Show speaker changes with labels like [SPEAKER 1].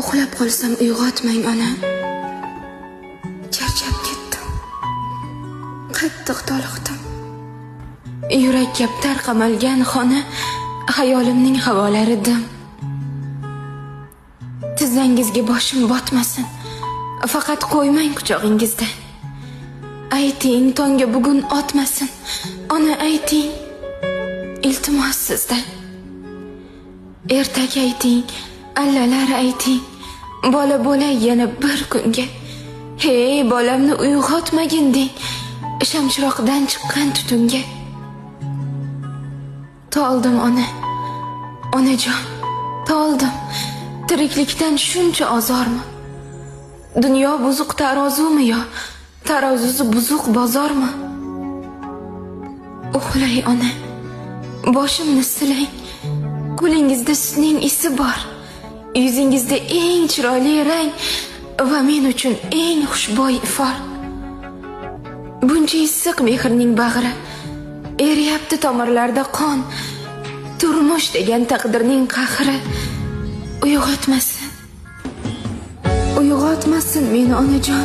[SPEAKER 1] Uxlab qolsam uyg'otmang ona. Charchab ketdim. Qattiq toliqdim. Yurak kaptar qamalgan xona, xayolimning havolari dim. Tizzangizga boshim botmasin. Faqat qo'ymang quchog'ingizda. Ayting, tonga bugun otmasin. Ona ayting. Iltimos sizdan. Ertaga ayting, allalar ayting. Bola bo'lay yana bir kunga. Hey, bolamni uyg'otmagin deng. Shamchiroqdan chiqqan tutunga. Toldim ona. Onajon, toldim. Tiriklikdan shuncha azormi? Dunyo buzuq tarozumi yo tarozusi buzuq bozormi? Uxlay ona. Boshimni silang. Qo'lingizda sutning isi bor. Yuzingizda eng chiroyli rang va men uchun eng xushbo'y ifor. Buncha issiq mehrning bag'ri, eriyapti tomirlarda qon. Turmush degan taqdirning qahri uyg'otmasin. Uyg'otmasin meni onajon.